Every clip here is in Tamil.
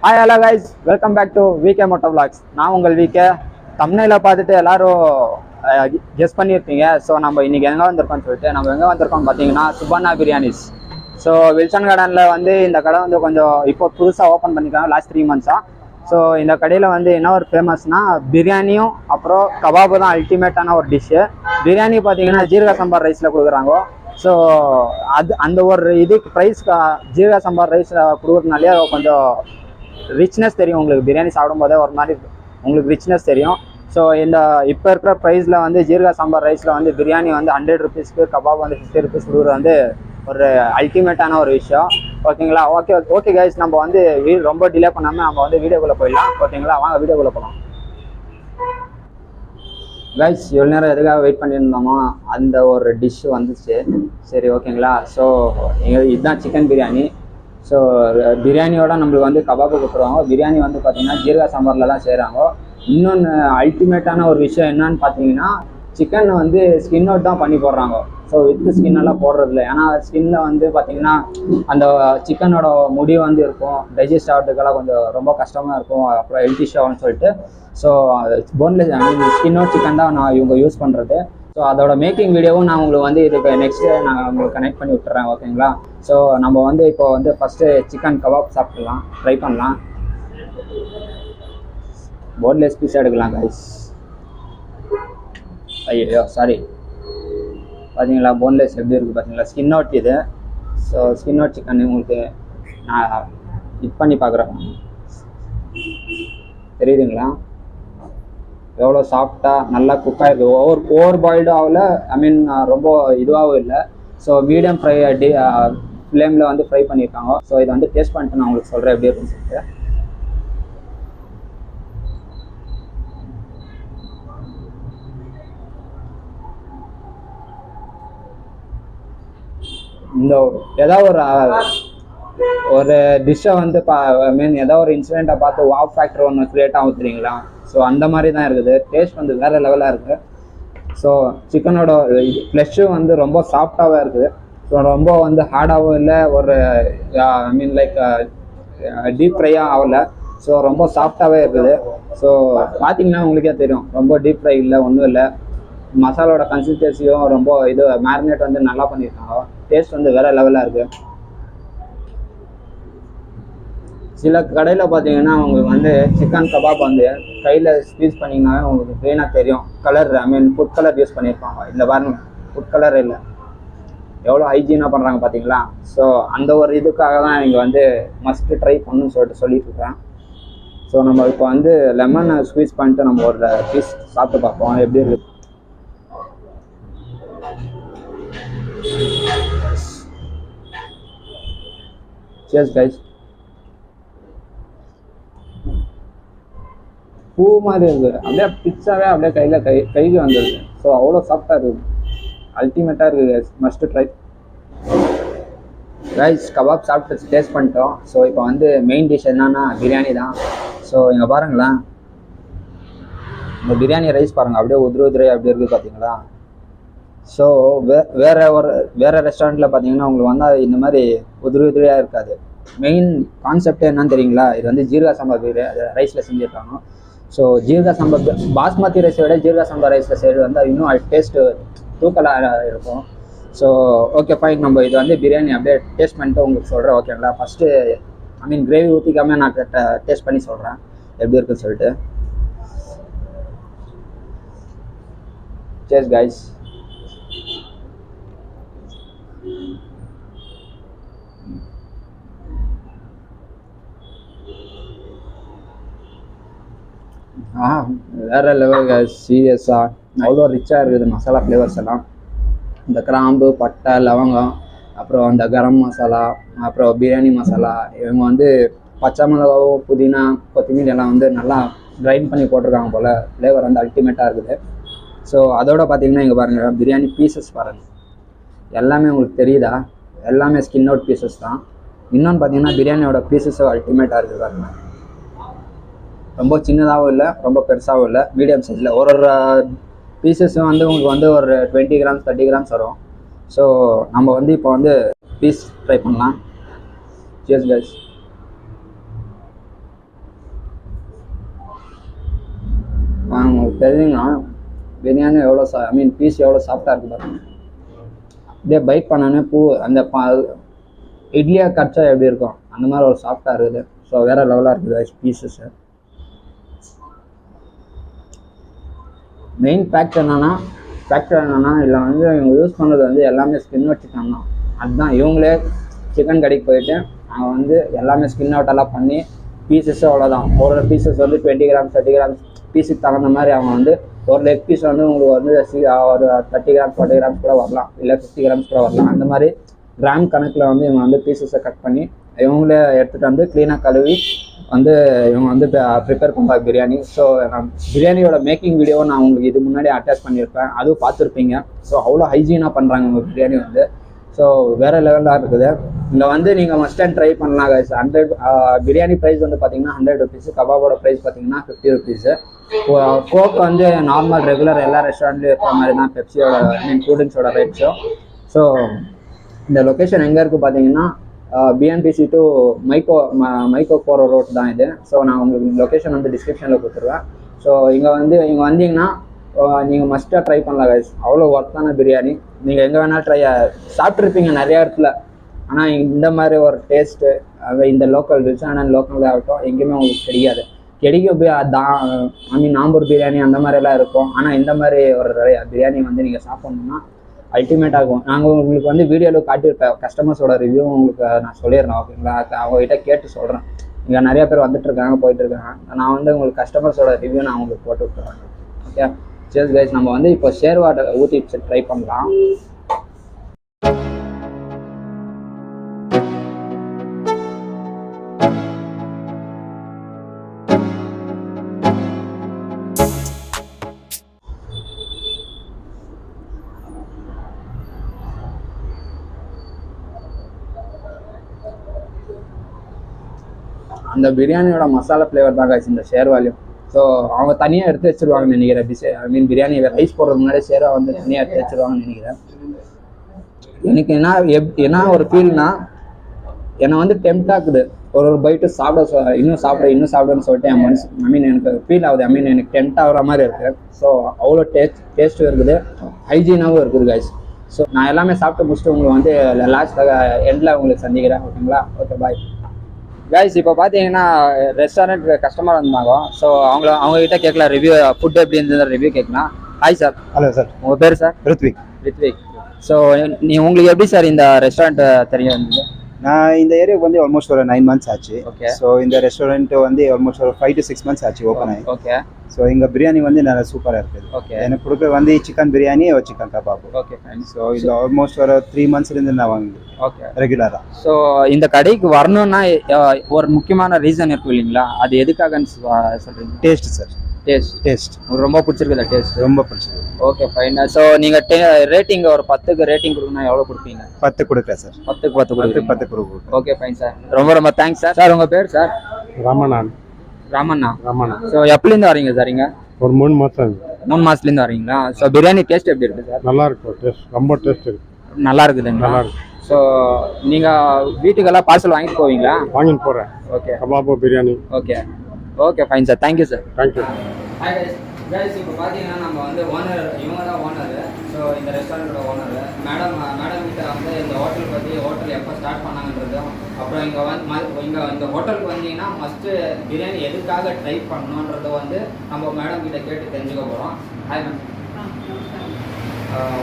Hi hello guys, welcome back to Vkmotovlogs. நான் உங்கள் விகே. தம்ப்நெயில பார்த்துட்டு எல்லாரும் கெஸ் பண்ணியிருப்பீங்க. ஸோ நம்ம இன்னைக்கு எங்கே வந்திருக்கோம்னு சொல்லிட்டு நம்ம எங்கே வந்திருக்கோம் பார்த்தீங்கன்னா சுப்பண்ணா பிரியாணிஸ். ஸோ வில்சன் கார்டனில் வந்து இந்த கடை வந்து கொஞ்சம் இப்போ புதுசாக ஓப்பன் பண்ணியிருக்காங்க லாஸ்ட் 3 months. ஸோ இந்த கடையில் வந்து என்ன ஒரு ஃபேமஸ்னால் பிரியாணியும் அப்புறம் கபாபு தான் அல்டிமேட்டான ஒரு டிஷ்ஷு. பிரியாணி பார்த்தீங்கன்னா ஜீரக சம்பா ரைஸில் கொடுக்குறாங்க. ஸோ அந்த ஒரு இதுக்கு ப்ரைஸ் ஜீரக சம்பா ரைஸில் கொடுக்குறதுனாலே கொஞ்சம் ரிச்னஸ் தெரியும் உங்களுக்கு. பிரியாணி சாப்பிடும்போதே ஒரு மாதிரி உங்களுக்கு ரிச்னஸ் தெரியும். ஸோ இந்த இப்போ இருக்கிற ப்ரைஸில் வந்து ஜீரக சாம்பார் ரைஸில் வந்து பிரியாணி வந்து 100 rupeesக்கு கபாப் வந்து 50 rupees கொடுக்குறது வந்து ஒரு அல்டிமேட்டான ஒரு விஷயம். ஓகேங்களா? ஓகே கைஸ், நம்ம வந்து ரொம்ப டிலே பண்ணாமல் நம்ம வந்து வீடியோக்குள்ளே போயிடலாம். ஓகேங்களா? வாங்க வீடியோக்குள்ளே போகலாம். கைஸ், எவ்வளோ நேரம் எதுக்காக வெயிட் பண்ணியிருந்தோமோ அந்த ஒரு டிஷ் வந்துச்சு. சரி, ஓகேங்களா? ஸோ இதுதான் சிக்கன் பிரியாணி. ஸோ பிரியாணியோட நம்மளுக்கு வந்து கபாபு கொடுத்துருவாங்க. பிரியாணி வந்து பார்த்தீங்கன்னா ஜீரக சாம்பாரில் தான் செய்கிறாங்க. இன்னொன்று அல்டிமேட்டான ஒரு விஷயம் என்னன்னு பார்த்தீங்கன்னா, சிக்கன் வந்து ஸ்கின் அவுட் தான் பண்ணி போடுறாங்க. ஸோ வித்து ஸ்கின்னெல்லாம் போடுறதில்ல. ஏன்னா ஸ்கின்ல வந்து பார்த்தீங்கன்னா அந்த சிக்கனோட முடி வந்து இருக்கும், டைஜஸ்ட் ஆகிறதுக்கெல்லாம் கொஞ்சம் ரொம்ப கஷ்டமாக இருக்கும், அப்புறம் ஹெல்த் இஷ்யூ ஆகும்னு சொல்லிட்டு. So boneless skin out chicken தான் நான் இவங்க யூஸ் பண்ணுறது. ஸோ அதோட மேக்கிங் வீடியோவும் நான் உங்களுக்கு வந்து இதுக்கு நெக்ஸ்ட்டு நான் உங்களுக்கு கனெக்ட் பண்ணி விட்டுறேன். ஓகேங்களா? ஸோ நம்ம வந்து இப்போ வந்து ஃபஸ்ட்டு சிக்கன் கபாப் சாப்பிடலாம், ட்ரை பண்ணலாம். போன்லெஸ் பீஸ் எடுக்கலாம் கைஸ். ஐயோ சாரி, பார்த்தீங்களா போன்லெஸ் எப்படி இருக்குது பார்த்தீங்களா? ஸ்கின் அவுட் இது. ஸோ ஸ்கின் அவுட் சிக்கன் உங்களுக்கு நான் இது பண்ணி பார்க்குறேன். தெரியுதுங்களா எவ்வளோ சாஃப்டாக நல்லா குக் ஆகிருக்கு. ஓவர் பாயில்டும் ஆகல, ஐ மீன் ரொம்ப இதுவாகவும் இல்லை. ஸோ மீடியம் ஃப்ளேமில் வந்து ஃப்ரை பண்ணியிருக்காங்க. ஸோ இதை வந்து டேஸ்ட் பண்ணிட்டு நான் உங்களுக்கு சொல்கிறேன் எப்படி இருக்குன்னு சொல்லிட்டு. இந்த ஏதாவது ஒரு டிஷ்ஷை வந்து மீன் ஏதாவது ஒரு இன்சிடெண்ட்டை பார்த்து வாவ் ஃபேக்டர் ஒன்று க்ரியேட் ஆகும் தெரியுங்களா? ஸோ அந்த மாதிரி தான் இருக்குது. டேஸ்ட் வந்து வேறு லெவலாக இருக்குது. ஸோ சிக்கனோட ஃப்ளெஷ்ஷும் வந்து ரொம்ப சாஃப்டாகவே இருக்குது. ஸோ ரொம்ப வந்து ஹார்டாகவும் இல்லை, ஒரு ஐ மீன் லைக் டீப் ஃப்ரையாக ஆகலை. ஸோ ரொம்ப சாஃப்டாகவே இருக்குது. ஸோ பார்த்தீங்கன்னா உங்களுக்கே தெரியும், ரொம்ப டீப் ஃப்ரை இல்லை, ஒன்றும் இல்லை. மசாலோட கன்சிஸ்டன்சியும் ரொம்ப இது மேரினேட் வந்து நல்லா பண்ணியிருக்காங்க. டேஸ்ட் வந்து வேறு லெவலாக இருக்குது. சில கடையில் பார்த்தீங்கன்னா உங்களுக்கு வந்து சிக்கன் கபாப் வந்து கையில் ஸ்க்வீஸ் பண்ணிங்கன்னா உங்களுக்கு க்ளீனாக தெரியும். கலர் ஐ மீன் ஃபுட் கலர் யூஸ் பண்ணியிருப்பாங்க. இந்த பாருங்க, ஃபுட் கலர் இல்லை, எவ்வளோ ஹைஜீனாக பண்ணுறாங்க பார்த்தீங்களா? ஸோ அந்த ஒரு இதுக்காக தான் இங்கே வந்து மஸ்ட்டு ட்ரை பண்ணணும்னு சொல்லிட்டு இருக்கேன். ஸோ நம்ம இப்போ வந்து லெமனை ஸ்க்வீஸ் பண்ணிட்டு நம்ம ஒரு பீஸ் சாப்பிட்டு பார்ப்போம் எப்படி இருக்குது. Cheers guys. பூ மாதிரி இருக்குது, அப்படியே பிச்சாவே அப்படியே கைக்கு வந்துடுது. ஸோ அவ்வளோ சாஃப்டாக இருக்குது, அல்டிமேட்டாக இருக்குது. Must try rice. கபாப் சாப்பிட்டு டேஸ்ட் பண்ணிட்டோம். ஸோ இப்போ வந்து மெயின் டிஷ் என்னன்னா பிரியாணி தான். ஸோ இங்கே பாருங்களேன், இந்த பிரியாணி ரைஸ் பாருங்கள், அப்படியே உதிரி அப்படி இருக்குது பார்த்தீங்களா? ஸோ வேறு ரெஸ்டாரண்ட்டில் பார்த்தீங்கன்னா உங்களுக்கு வந்தால் இந்த மாதிரி உதிரியாக இருக்காது. மெயின் கான்செப்டே என்னன்னு தெரியுங்களா? இது வந்து ஜீரக சம்பா ரைஸில் செஞ்சுருக்காங்க. ஸோ ஜீரக சம்பா பாஸ்மதி ரைஸை விட ஜீரக சம்பா ரைஸில் செய்கிறது வந்து இன்னும் டேஸ்ட்டு தூக்கலாக இருக்கும். ஸோ ஓகே ஃபைன், நம்ம இது வந்து பிரியாணி அப்படியே டேஸ்ட் பண்ணிட்டு உங்களுக்கு சொல்கிறேன். ஓகேங்களா? ஃபஸ்ட்டு ஐ மீன் கிரேவி ஊற்றிக்காமல் நான் டேஸ்ட் பண்ணி சொல்கிறேன் எப்படி இருக்குன்னு சொல்லிட்டு. Cheers guys. வேறு லெவல் கைஸ், சீரியஸாக அவ்வளோ ரிச்சாக இருக்குது மசாலா ஃப்ளேவர்ஸ் எல்லாம். இந்த கிராம்பு, பட்டை, லவங்கம், அப்புறம் அந்த கரம் மசாலா, அப்புறம் பிரியாணி மசாலா, இவங்க வந்து பச்சை மிளகாவும் புதினா கொத்தமல்லி எல்லாம் வந்து நல்லா கிரைண்ட் பண்ணி போட்டிருக்காங்க போல். ஃப்ளேவர் வந்து அல்டிமேட்டாக இருக்குது. ஸோ அதோட பார்த்தீங்கன்னா இங்கே பாருங்கள், பிரியாணி பீசஸ் பாருங்கள், எல்லாமே உங்களுக்கு தெரியுதா? எல்லாமே ஸ்கின் அவுட் பீசஸ் தான். இன்னொன்று பார்த்தீங்கன்னா பிரியாணியோட பீசஸும் அல்டிமேட்டாக இருக்குது பாருங்கள். ரொம்ப சின்னதாகவும் இல்லை, ரொம்ப பெருசாகவும் இல்லை, மீடியம் சைஸில். ஒரு பீசஸும் வந்து உங்களுக்கு வந்து ஒரு 20 grams 30 grams வரும். ஸோ நம்ம வந்து இப்போ வந்து பீஸ் ட்ரை பண்ணலாம். Cheers guys. உங்களுக்கு தெரியுங்கன்னா பிரியாணி எவ்வளோ பீஸ் எவ்வளோ சாஃப்டாக இருக்குது பாருங்க. அப்படியே பைட் பண்ணோன்னே அந்த இட்லியாக கடிச்சா எப்படி இருக்கும் அந்த மாதிரி ஒரு சாஃப்டாக இருக்குது. ஸோ வேறு லெவலாக இருக்குது பீசஸ்ஸு. மெயின் ஃபேக்டர் என்னன்னா இதில் வந்து இவங்க யூஸ் பண்ணுறது வந்து எல்லாமே ஸ்கின் வச்சுட்டாங்க. அதுதான் இவங்களே சிக்கன் கடைக்கு போயிட்டு அவங்க வந்து எல்லாமே ஸ்கின் அவுட்டெல்லாம் பண்ணி பீசஸ்ஸு அவ்வளோதான். ஒரு பீசஸ் வந்து 20 கிராம்ஸ் 30 கிராம்ஸ் பீஸுக்கு தகுந்த மாதிரி அவங்க வந்து ஒரு லெக் பீஸ் வந்து உங்களுக்கு வந்து ஒரு 30 கிராம்ஸ் 40 கிராம்ஸ் கூட வரலாம், இல்லை 50 கிராம்ஸ் கூட வரலாம். அந்த மாதிரி கிராம் கணக்கில் வந்து இவங்க வந்து பீசஸை கட் பண்ணி இவங்களே எடுத்துகிட்டு வந்து க்ளீனாக கழுவி வந்து இவங்க வந்து ப்ரிப்பேர் பண்ணுறாங்க பிரியாணி. ஸோ நான் பிரியாணியோட மேக்கிங் வீடியோவை நான் உங்களுக்கு இது முன்னாடி அட்டாச் பண்ணியிருப்பேன், அதுவும் பார்த்துருப்பீங்க. ஸோ அவ்வளோ ஹைஜீனாக பண்ணுறாங்க உங்கள் பிரியாணி வந்து. ஸோ வேறு லெவலாக இருக்குது. இங்கே வந்து நீங்கள் மஸ்ட் அண்ட் ட்ரை பண்ணலாம் கைஸ். 100 பிரியாணி ப்ரைஸ் வந்து பார்த்தீங்கன்னா 100 ருபீஸ், கபாபோட ப்ரைஸ் பார்த்தீங்கன்னா 50 ருபீஸு. கோக் வந்து நார்மல் ரெகுலர் எல்லா ரெஸ்டாரண்ட்லேயும் இருக்கிற மாதிரி தான் பெப்சியோட கூல் ட்ரிங்க்ஸோட ரேட்ஸும். ஸோ இந்த லொக்கேஷன் எங்கே இருக்குது பார்த்தீங்கன்னா பிஎன்பிசி டு மைக்கோ போகிற ரோட் தான் இது. ஸோ நான் உங்களுக்கு லொக்கேஷன் வந்து டிஸ்கிரிப்ஷனில் கொடுத்துருவேன். ஸோ இங்கே வந்தீங்கன்னா நீங்கள் மஸ்ட்டாக ட்ரை பண்ணலாம் கைஸ். அவ்வளோ ஒர்த்தான பிரியாணி. நீங்கள் எங்கே வேணால் சாப்பிட்ருப்பீங்க நிறையா இடத்துல. ஆனால் இந்த மாதிரி ஒரு டேஸ்ட்டு இந்த லோக்கல் ரிச்சான லோக்கல் ஆகட்டும் எங்கேயுமே உங்களுக்கு கிடைக்காது. நாம்பூர் பிரியாணி அந்த மாதிரிலாம் இருக்கும். ஆனால் இந்த மாதிரி ஒரு பிரியாணி வந்து நீங்கள் சாப்பிட்ணுன்னா அல்டிமேட்டாக இருக்கும். நாங்கள் உங்களுக்கு வந்து வீடியோவில் காட்டியிருப்பேன், கஸ்டமர்ஸோட ரிவ்யூ உங்களுக்கு நான் சொல்லிடுறேன். ஓகேங்களா? அவங்ககிட்ட கேட்டு சொல்கிறேன். இங்கே நிறையா பேர் வந்துட்டுருக்காங்க போயிட்டுருக்காங்க. நான் வந்து உங்களுக்கு கஸ்டமர்ஸோட ரிவ்யூ நான் உங்களுக்கு போட்டு விட்டுறேன். ஓகே சேஸ் கைஸ், நம்ம வந்து இப்போ ஷேர்வாட்டை ஊற்றி ட்ரை பண்ணலாம். அந்த பிரியாணியோட மசாலா ஃப்ளேவர் தான் கைஸ் இந்த ஷேர்வாலையும். ஸோ அவங்க தனியாக எடுத்து வச்சுருவாங்கன்னு நினைக்கிறேன். பிரியாணி ரைஸ் போடுறதுக்கு முன்னாடி ஷேர்வா வந்து தனியாக எடுத்து வச்சுருவாங்கன்னு நினைக்கிறேன். எனக்கு என்ன ஒரு ஃபீல்னா, என்னை வந்து டெம்ட் ஆகுது ஒரு பைட்டு இன்னும் சாப்பிடுன்னு சொல்லிட்டு என் மனசு எனக்கு ஃபீல் ஆகுது. எனக்கு டெம்ட் ஆகுற மாதிரி இருக்குது. ஸோ அவ்வளோ டேஸ்ட்டும் இருக்குது, ஹைஜீனாகவும் இருக்குது கைஸ். ஸோ நான் எல்லாமே சாப்பிட்டு முடிச்சுட்டு உங்களுக்கு வந்து லாஸ்ட்டாக எண்டில் உங்களுக்கு சந்திக்கிறேன். ஓகேங்களா? Okay bye guys. இப்போ பார்த்தீங்கன்னா ரெஸ்டாரண்ட் கஸ்டமர் வந்தாங்க. ஸோ அவங்ககிட்ட கேட்கலாம் ரிவ்யூ, ஃபுட் எப்படி இருந்தது ரிவ்யூ கேட்கலாம். Hi sir. Hello sir. உங்கள் பேர் சார்? ரித்விக். ஸோ உங்களுக்கு எப்படி சார் இந்த ரெஸ்டாரண்ட் தெரிய வந்தது? நான் இந்த ஏரியாவுக்கு வந்து ஆல்மோஸ்ட் ஒரு 9 months ஆச்சு. ஓகே. ஸோ இந்த ரெஸ்டாரண்ட் வந்து ஆல்மோஸ்ட் ஒரு 5 to 6 months ஆச்சு ஓப்பன் ஆகி. ஓகே. ஸோ இங்கே பிரியாணி வந்து நல்லா சூப்பராக இருக்குது. ஓகே. எனக்கு கொடுக்குற வந்து சிக்கன் பிரியாணி ஒரு chicken kebab. Okay fine. So இது ஆல்மோஸ்ட் ஒரு 3 monthsலேருந்து நான் வாங்குது. ஓகே. ரெகுலராக. ஸோ இந்த கடைக்கு வரணும்னா ஒரு முக்கியமான ரீசன் இருக்கும் இல்லைங்களா? அது எதுக்காகன்னு சொல்கிறீங்க? Taste sir. டேஸ்ட் ரொம்ப பிடிச்சிருக்குதா? டேஸ்ட் ரொம்ப பிடிச்சிருக்கு. Okay fine. ஸோ நீங்கள் ரேட்டிங் ஒரு 10க்கு ரேட்டிங் கொடுக்கணும், எவ்வளோ கொடுப்பீங்க? 10 கொடுக்குறேன் சார். 10க்கு 10 கொடுக்குறேன். Okay fine sir. ரொம்ப தேங்க்ஸ் சார். சார் உங்கள் பேர் சார்? ராமண்ணா. ஸோ எப்பலேருந்து வரீங்க சார்? இங்கே ஒரு 3 மாதம். 3 மாதத்துலேருந்து வரீங்களா? ஸோ பிரியாணி டேஸ்ட் எப்படி இருக்குது சார்? நல்லா இருக்கும். டேஸ்ட் ரொம்ப டேஸ்ட் இருக்கு. நல்லா இருக்குதுங்களா? நல்லா இருக்கு. ஸோ நீங்கள் வீட்டுக்கெல்லாம் பார்சல் வாங்கிட்டு போவீங்களா? வாங்கிட்டு போகிறேன். Okay. Kebab biryani. Okay fine sir. Thank you sir. Thank you. Hi guys. இப்போ பார்த்தீங்கன்னா நம்ம வந்து இவங்க தான் ஓனரு. ஸோ இந்த ரெஸ்டாரண்ட்டோட ஓனரு மேடம் கிட்ட வந்து இந்த ஹோட்டல் பற்றி ஹோட்டல் எப்போ ஸ்டார்ட் பண்ணாங்கன்றதும், அப்புறம் இங்கே இந்த ஹோட்டலுக்கு வந்தீங்கன்னா மஸ்ட்டு பிரியாணி எதுக்காக ட்ரை பண்ணணுன்றதை வந்து நம்ம மேடம் கிட்ட கேட்டு தெரிஞ்சுக்க போகிறோம். Hi ma'am.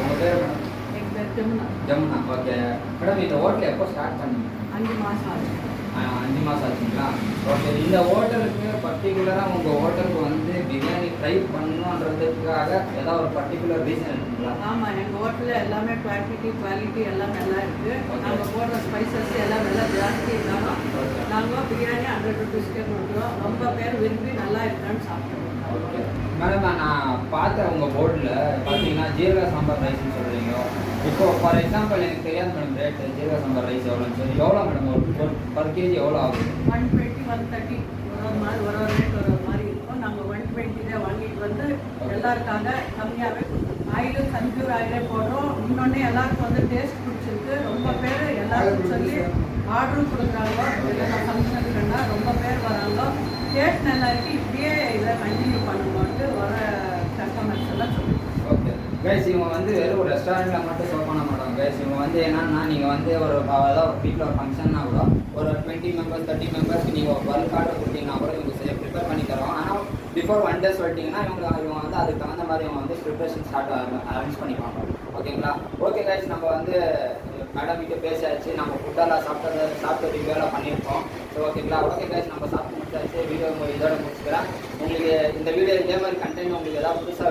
உங்கள் பேர் மேடம்? என் பேர் ஜமுனா. ஓகே மேடம், இந்த ஹோட்டல் எப்போ ஸ்டார்ட் பண்ணீங்க? 5 மாதம் ஆச்சு. 5 மாதம் ஆச்சுங்களா? ஓகே. இந்த ஹோட்டலுக்கு பர்டிகுலராக உங்கள் ஹோட்டலுக்கு வந்து பிரியாணி ட்ரை பண்ணணுன்றதுக்காக ஏதாவது ஒரு பர்டிகுலர் ரீசன் இருக்குங்களா? ஆமாம், எங்கள் ஹோட்டலில் எல்லாமே குவாலிட்டி எல்லாம் நல்லா இருக்குது. நாங்கள் போடுற ஸ்பைசஸ் எல்லாம் நல்லா ஜாஸ்தி இருந்தாலும் நாங்கள் பிரியாணி 100 rupeesக்கே கொடுக்குறோம். ரொம்ப பேர் விரும்பி நல்லா இருக்கான்னு சாப்பிடுவோம். ஓகே மேடம், நான் பார்த்தேன் உங்கள் போர்டில் பார்த்தீங்கன்னா ஜீரா சாம்பார் ரைஸ்ன்னு சொல்கிறீங்க. இப்போ ஃபார் எக்ஸாம்பிள் எனக்கு தெரியாது madam rate jeera sambar rice எவ்வளோன்னு சொல்லி. எவ்வளோ மேடம் ஒரு பர் கேஜி எவ்வளோ ஆகுது? 120, 130 ஒரு ரேட் ஒரு மாதிரி இருக்கும். நாங்கள் 120 வாங்கிட்டு வந்து எல்லாருக்காக கம்மியாகவே ஆயிலும் சன்ஃப்ளவர் ஆயிலே போடுறோம். இன்னொன்று எல்லாருக்கும் வந்து டேஸ்ட் பிடிச்சிருக்கு. ரொம்ப பேர் எல்லாருக்கும் சொல்லி ஆர்டரும் கொடுக்குறாங்க. இல்லைன்னா ஃபங்க்ஷனுக்குன்னா ரொம்ப பேர் வராங்க. டேஸ்ட் நல்லா இருக்குது, இப்படியே இதை கண்டினியூ பண்ணுவோன்ட்டு வர கைஸ் இவங்க வந்து வெறும் ஒரு ரெஸ்டாரண்ட்டில் மட்டும் சர்வ் பண்ண மாட்டாங்க கைஸ். இவங்க வந்து என்னன்னா நீங்கள் வந்து ஒரு ஏதாவது ஒரு வீட்டில் ஒரு ஃபங்க்ஷன்னா கூட ஒரு 20 மெம்பர்ஸ் 30 மெம்பர்ஸ்க்கு நீங்கள் ஒரு பல்க் ஆர்டர் கொடுத்தீங்கன்னா கூட இவங்க ப்ரிப்பேர் பண்ணி தரோம். ஆனால் பிஃபோர் 1 day சொல்லிட்டீங்கன்னா இவங்க வந்து அதுக்கு தகுந்த மாதிரி இவங்க வந்து ப்ரிப்பரேஷன் ஸ்டார்ட் அரேஞ்ச் பண்ணிப்பாங்க. ஓகேங்களா? ஓகே கைஸ், நம்ம வந்து மேடம் கிட்ட பேசியாச்சு. நம்ம ஃபுட்டெல்லாம் சாப்பிட்ட ரிவ்யூலாம் பண்ணியிருக்கோம். ஸோ ஓகேங்களா? ஓகே கைஸ், நம்ம சாப்பிட்டு முடிச்சாச்சு. வீடியோ இதோட முடிச்சுக்கிறேன். உங்களுக்கு இந்த வீடியோ இதே மாதிரி கண்டென்ட் உங்களுக்கு ஏதாவது புதுசாக